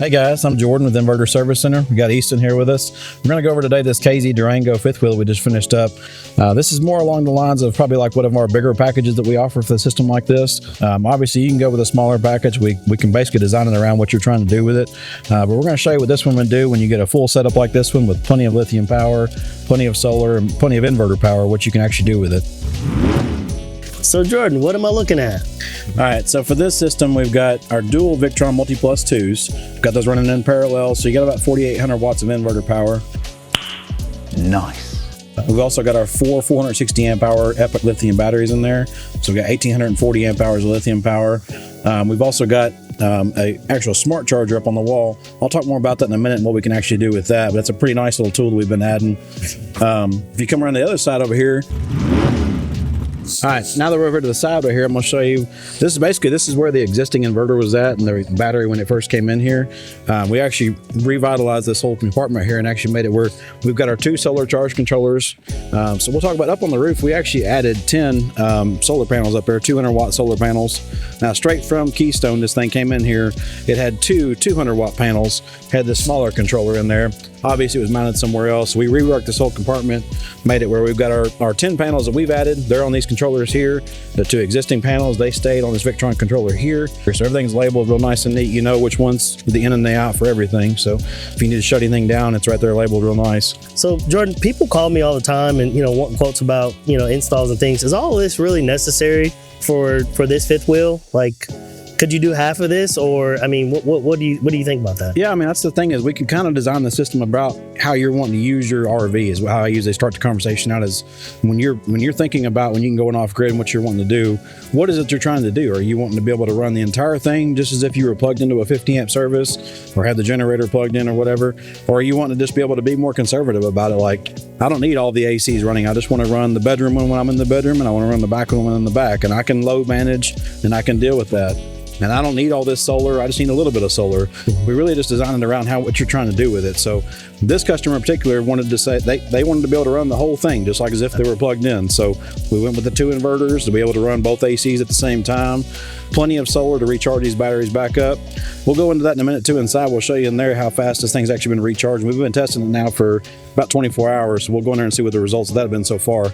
Hey guys, I'm Jordan with Inverter Service Center. We got Easton here with us. We're going to go over today this KZ Durango fifth wheel we just finished up. This is more along the lines of probably like one of our bigger packages that we offer for the system like this. Obviously, you can go with a smaller package. We can basically design it around what you're trying to do with it. But we're going to show you what this one would do when you get a full setup like this one with plenty of lithium power, plenty of solar, and plenty of inverter power, what you can actually do with it. So Jordan, what am I looking at? All right, so for this system, we've got our dual Victron Multi-Plus 2s. We've got those running in parallel, so you got about 4,800 watts of inverter power. Nice. We've also got our four 460 amp hour Epic lithium batteries in there. So we've got 1,840 amp hours of lithium power. We've also got a actual smart charger up on the wall. I'll talk more about that in a minute and what we can actually do with that, but it's a pretty nice little tool that we've been adding. If you come around the other side over here, all right, now that we're over to the side right here, I'm going to show you, this is where the existing inverter was at and the battery when it first came in here. We actually revitalized this whole compartment here and actually made it where we've got our 2 solar charge controllers. So we'll talk about up on the roof, we actually added 10 solar panels up there, 200 watt solar panels. Now straight from Keystone, this thing came in here, it had 2 200 watt panels, had this smaller controller in there. Obviously it was mounted somewhere else. We reworked this whole compartment, made it where we've got our 10 panels that we've added. They're on these controllers here. The 2 existing panels, they stayed on this Victron controller here. So everything's labeled real nice and neat. You know which one's the in and the out for everything. So if you need to shut anything down, it's right there labeled real nice. So Jordan, people call me all the time and, want quotes about, installs and things. Is all this really necessary for this fifth wheel? Like, could you do half of this, or I mean, what do you think about that? Yeah, I mean, that's the thing is we can kind of design the system about how you're wanting to use your RV. Is how I usually start the conversation out. Is when you're thinking about when you can go off grid and what you're wanting to do. What is it you're trying to do? Are you wanting to be able to run the entire thing just as if you were plugged into a 50 amp service, or had the generator plugged in or whatever? Or are you wanting to just be able to be more conservative about it? Like, I don't need all the ACs running. I just want to run the bedroom when I'm in the bedroom, and I want to run the back one when I'm in the back, and I can load manage and I can deal with that. And I don't need all this solar. I just need a little bit of solar. We really just designed it around what you're trying to do with it. So this customer in particular wanted to say they wanted to be able to run the whole thing just like as if they were plugged in. So we went with the 2 inverters to be able to run both ACs at the same time. Plenty of solar to recharge these batteries back up. We'll go into that in a minute too inside. We'll show you in there how fast this thing's actually been recharged. We've been testing it now for about 24 hours. So we'll go in there and see what the results of that have been so far.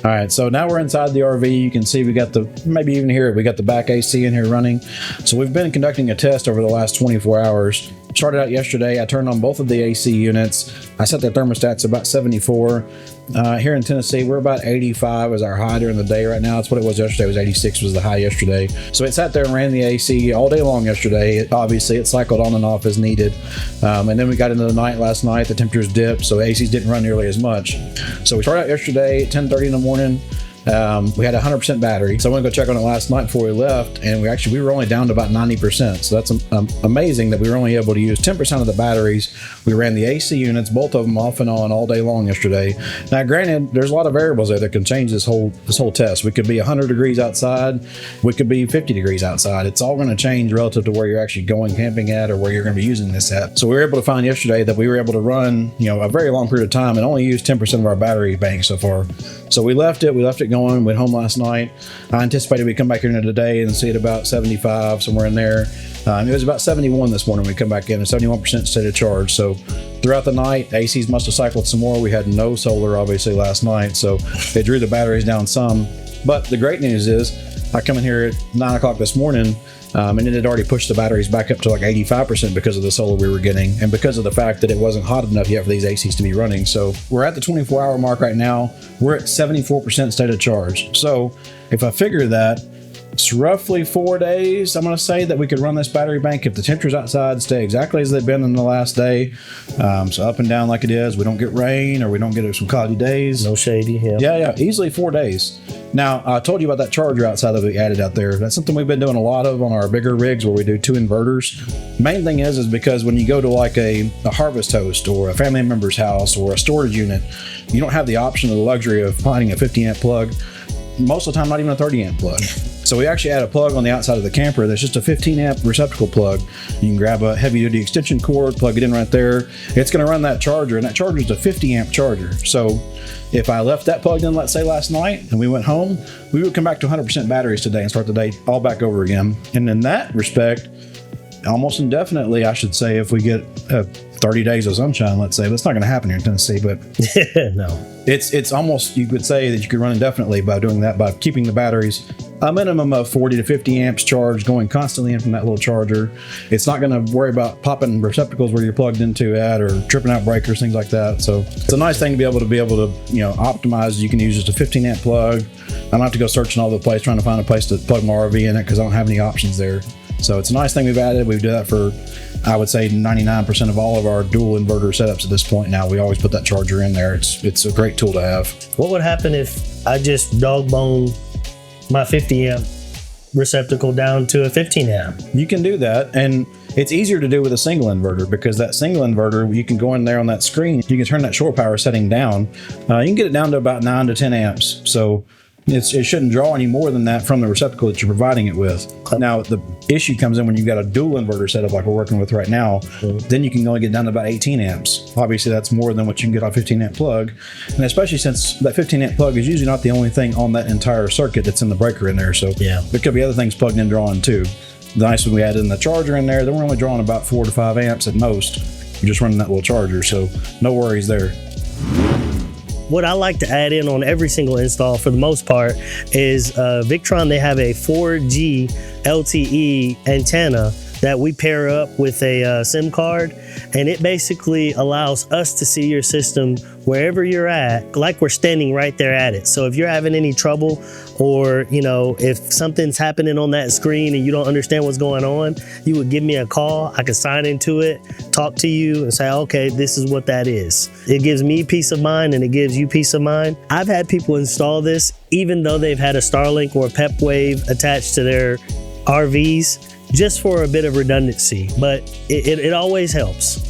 All right, so now we're inside the RV. You can see we got maybe even here, we got the back AC in here running. So we've been conducting a test over the last 24 hours. Started out yesterday, I turned on both of the AC units. I set the thermostats about 74. Here in Tennessee, we're about 85 as our high during the day right now. That's what it was yesterday. It was 86 was the high yesterday. So it sat there and ran the AC all day long yesterday. Obviously, it cycled on and off as needed. And then we got into the night last night. The temperatures dipped, so ACs didn't run nearly as much. So we started out yesterday at 10:30 in the morning. We had 100% battery, so I went to go check on it last night before we left, and we were only down to about 90%. So that's amazing that we were only able to use 10% of the batteries. We ran the AC units, both of them off and on all day long yesterday. Now, granted, there's a lot of variables there that can change this whole test. We could be 100 degrees outside, we could be 50 degrees outside. It's all going to change relative to where you're actually going camping at or where you're going to be using this at. So we were able to find yesterday that we were able to run, a very long period of time and only use 10% of our battery bank so far. So we left it going, went home last night. I anticipated we'd come back in today and see it about 75, somewhere in there. It was about 71 this morning when we come back in, and 71% state of charge. So throughout the night, ACs must have cycled some more. We had no solar, obviously, last night, so it drew the batteries down some. But the great news is, I come in here at 9 o'clock this morning, and it had already pushed the batteries back up to like 85% because of the solar we were getting and because of the fact that it wasn't hot enough yet for these ACs to be running. So we're at the 24-hour mark right now. We're at 74% state of charge. So if I figure that, it's roughly 4 days, I'm going to say, that we could run this battery bank if the temperatures outside stay exactly as they've been in the last day. So up and down like it is. We don't get rain or we don't get some cloudy days. No shady. Yeah, easily 4 days. Now, I told you about that charger outside that we added out there. That's something we've been doing a lot of on our bigger rigs where we do 2 inverters. Main thing is because when you go to like a harvest host or a family member's house or a storage unit, you don't have the option or the luxury of finding a 50 amp plug. Most of the time, not even a 30 amp plug. So we actually add a plug on the outside of the camper that's just a 15 amp receptacle plug. You can grab a heavy duty extension cord, plug it in right there. It's going to run that charger, and that charger is a 50 amp charger. So if I left that plugged in, let's say last night, and we went home, we would come back to 100% batteries today and start the day all back over again. And in that respect, almost indefinitely, I should say, if we get 30 days of sunshine, let's say. But it's not going to happen here in Tennessee, but no. It's almost, you could say that you could run indefinitely by doing that, by keeping the batteries a minimum of 40 to 50 amps charged, going constantly in from that little charger. It's not going to worry about popping receptacles where you're plugged into at, or tripping out breakers, things like that. So it's a nice thing to be able to optimize. You can use just a 15 amp plug. I don't have to go searching all over the place trying to find a place to plug my RV in it, because I don't have any options there. So it's a nice thing we've added. We've done that for, I would say, 99% of all of our dual inverter setups at this point now. We always put that charger in there. It's a great tool to have. What would happen if I just dog bone my 50 amp receptacle down to a 15 amp? You can do that, and it's easier to do with a single inverter, because that single inverter, you can go in there on that screen, you can turn that shore power setting down. You can get it down to about 9 to 10 amps. So it shouldn't draw any more than that from the receptacle that you're providing it with. Now, the issue comes in when you've got a dual inverter setup like we're working with right now. Then you can only get down to about 18 amps. Obviously, that's more than what you can get on a 15 amp plug. And especially since that 15 amp plug is usually not the only thing on that entire circuit that's in the breaker in there. So yeah, there could be other things plugged in drawing too. The nice one, we added in the charger in there, then we're only drawing about 4 to 5 amps at most. You're just running that little charger, so no worries there. What I like to add in on every single install, for the most part, is Victron. They have a 4G LTE antenna that we pair up with a SIM card, and it basically allows us to see your system wherever you're at, like we're standing right there at it. So if you're having any trouble, or if something's happening on that screen and you don't understand what's going on, you would give me a call. I could sign into it, talk to you, and say, okay, this is what that is. It gives me peace of mind, and it gives you peace of mind. I've had people install this even though they've had a Starlink or a PEP Wave attached to their RVs, just for a bit of redundancy, but it always helps.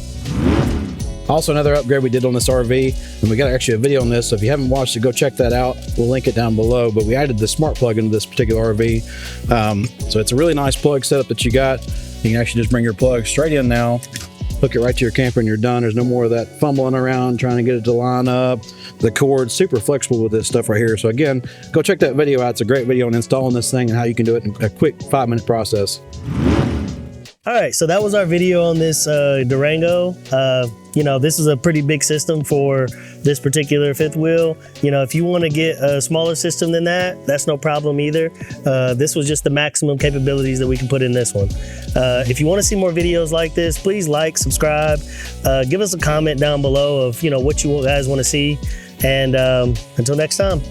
Also, another upgrade we did on this RV, and we got actually a video on this, so if you haven't watched it, go check that out. We'll link it down below, but we added the smart plug into this particular RV. So it's a really nice plug setup that you got. You can actually just bring your plug straight in now, hook it right to your camper, and you're done. There's no more of that fumbling around trying to get it to line up. The cord's super flexible with this stuff right here. So again, go check that video out. It's a great video on installing this thing and how you can do it in a quick 5-minute process. All right, so that was our video on this Durango. This is a pretty big system for this particular fifth wheel. If you want to get a smaller system than that, that's no problem either. This was just the maximum capabilities that we can put in this one. If you want to see more videos like this, please like, subscribe, give us a comment down below of what you guys want to see. And until next time.